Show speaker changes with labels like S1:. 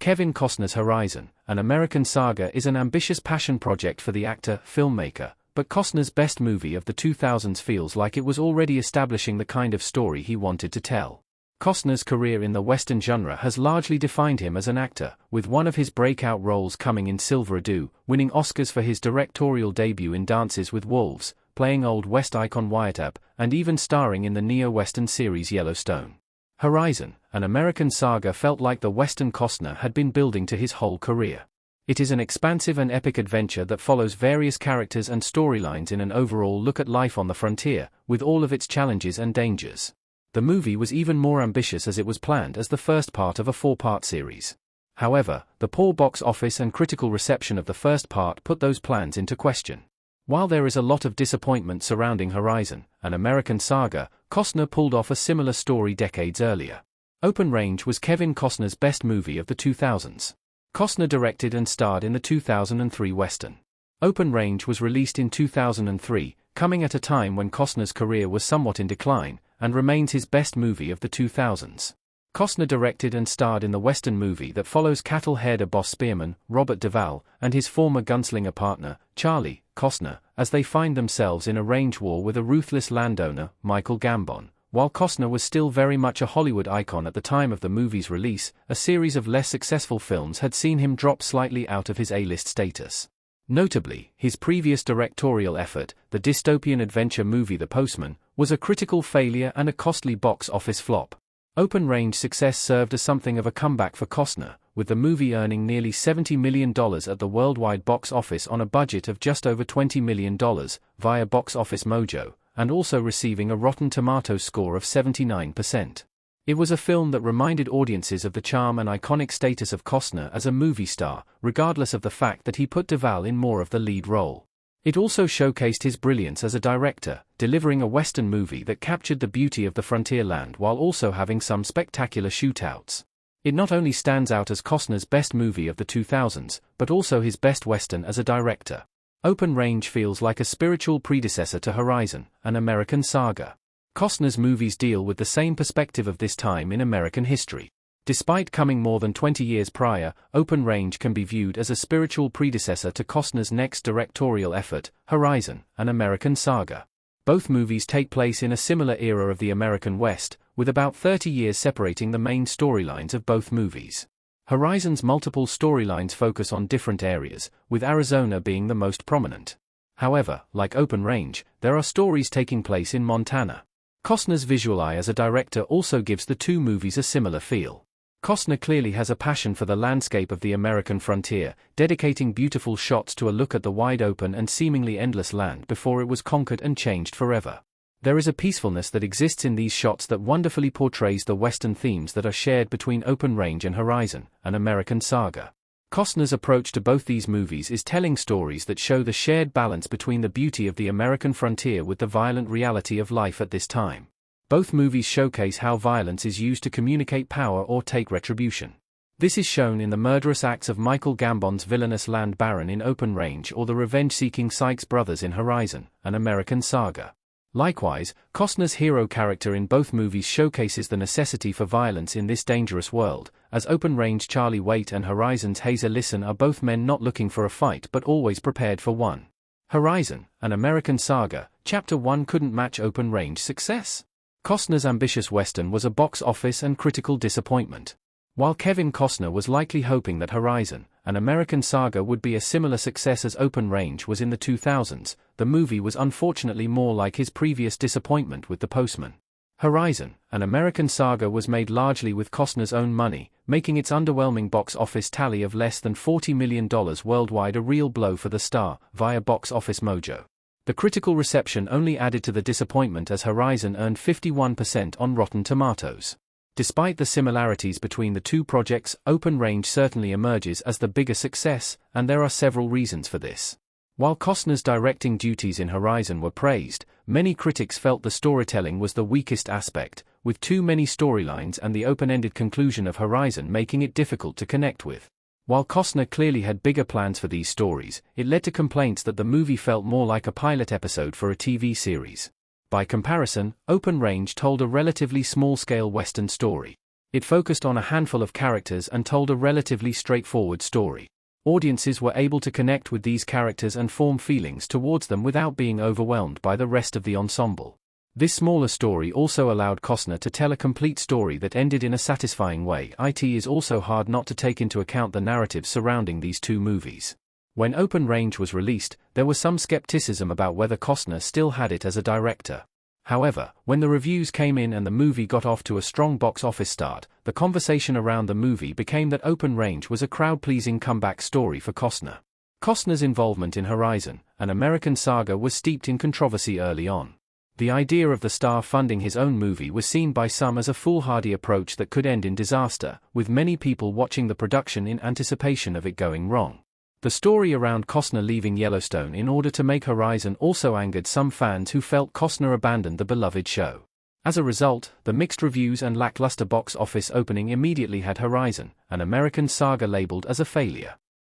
S1: Kevin Costner's Horizon, an American Saga is an ambitious passion project for the actor-filmmaker, but Costner's best movie of the 2000s feels like it was already establishing the kind of story he wanted to tell. Costner's career in the Western genre has largely defined him as an actor, with one of his breakout roles coming in Silver Ado, winning Oscars for his directorial debut in Dances with Wolves, playing Old West icon Wyatt Earp, and even starring in the neo-Western series Yellowstone. Horizon, an American Saga felt like the Western Costner had been building to his whole career. It is an expansive and epic adventure that follows various characters and storylines in an overall look at life on the frontier, with all of its challenges and dangers. The movie was even more ambitious as it was planned as the first part of a 4-part series. However, the poor box office and critical reception of the first part put those plans into question. While there is a lot of disappointment surrounding Horizon, an American Saga, Costner pulled off a similar story decades earlier. Open Range was Kevin Costner's best movie of the 2000s. Costner directed and starred in the 2003 Western. Open Range was released in 2003, coming at a time when Costner's career was somewhat in decline, and remains his best movie of the 2000s. Costner directed and starred in the Western movie that follows cattle-herder boss spearman, Robert Duvall, and his former gunslinger partner, Charlie Costner, as they find themselves in a range war with a ruthless landowner, Michael Gambon. While Costner was still very much a Hollywood icon at the time of the movie's release, a series of less successful films had seen him drop slightly out of his A-list status. Notably, his previous directorial effort, the dystopian adventure movie The Postman, was a critical failure and a costly box office flop. Open Range success served as something of a comeback for Costner, with the movie earning nearly $70 million at the worldwide box office on a budget of just over $20 million, via Box Office Mojo, and also receiving a Rotten Tomatoes score of 79%. It was a film that reminded audiences of the charm and iconic status of Costner as a movie star, regardless of the fact that he put Duvall in more of the lead role. It also showcased his brilliance as a director, delivering a Western movie that captured the beauty of the frontier land while also having some spectacular shootouts. It not only stands out as Costner's best movie of the 2000s, but also his best Western as a director. Open Range feels like a spiritual predecessor to Horizon, an American Saga. Costner's movies deal with the same perspective of this time in American history. Despite coming more than 20 years prior, Open Range can be viewed as a spiritual predecessor to Costner's next directorial effort, Horizon, an American Saga. Both movies take place in a similar era of the American West, with about 30 years separating the main storylines of both movies. Horizon's multiple storylines focus on different areas, with Arizona being the most prominent. However, like Open Range, there are stories taking place in Montana. Costner's visual eye as a director also gives the two movies a similar feel. Costner clearly has a passion for the landscape of the American frontier, dedicating beautiful shots to a look at the wide-open and seemingly endless land before it was conquered and changed forever. There is a peacefulness that exists in these shots that wonderfully portrays the Western themes that are shared between Open Range and Horizon, an American Saga. Costner's approach to both these movies is telling stories that show the shared balance between the beauty of the American frontier with the violent reality of life at this time. Both movies showcase how violence is used to communicate power or take retribution. This is shown in the murderous acts of Michael Gambon's villainous land baron in Open Range or the revenge-seeking Sykes brothers in Horizon, an American Saga. Likewise, Costner's hero character in both movies showcases the necessity for violence in this dangerous world, as Open Range Charlie Waite and Horizon's Hazer Listen are both men not looking for a fight but always prepared for one. Horizon, an American Saga, Chapter 1 couldn't match Open Range success. Costner's ambitious Western was a box office and critical disappointment. While Kevin Costner was likely hoping that Horizon, an American Saga would be a similar success as Open Range was in the 2000s, the movie was unfortunately more like his previous disappointment with The Postman. Horizon, an American Saga was made largely with Costner's own money, making its underwhelming box office tally of less than $40 million worldwide a real blow for the star, via Box Office Mojo. The critical reception only added to the disappointment as Horizon earned 51% on Rotten Tomatoes. Despite the similarities between the two projects, Open Range certainly emerges as the bigger success, and there are several reasons for this. While Costner's directing duties in Horizon were praised, many critics felt the storytelling was the weakest aspect, with too many storylines and the open-ended conclusion of Horizon making it difficult to connect with. While Costner clearly had bigger plans for these stories, it led to complaints that the movie felt more like a pilot episode for a TV series. By comparison, Open Range told a relatively small-scale Western story. It focused on a handful of characters and told a relatively straightforward story. Audiences were able to connect with these characters and form feelings towards them without being overwhelmed by the rest of the ensemble. This smaller story also allowed Costner to tell a complete story that ended in a satisfying way. It is also hard not to take into account the narratives surrounding these two movies. When Open Range was released, there was some skepticism about whether Costner still had it as a director. However, when the reviews came in and the movie got off to a strong box office start, the conversation around the movie became that Open Range was a crowd-pleasing comeback story for Costner. Costner's involvement in Horizon, an American saga, was steeped in controversy early on. The idea of the star funding his own movie was seen by some as a foolhardy approach that could end in disaster, with many people watching the production in anticipation of it going wrong. The story around Costner leaving Yellowstone in order to make Horizon also angered some fans who felt Costner abandoned the beloved show. As a result, the mixed reviews and lackluster box office opening immediately had Horizon, an American saga, labeled as a failure.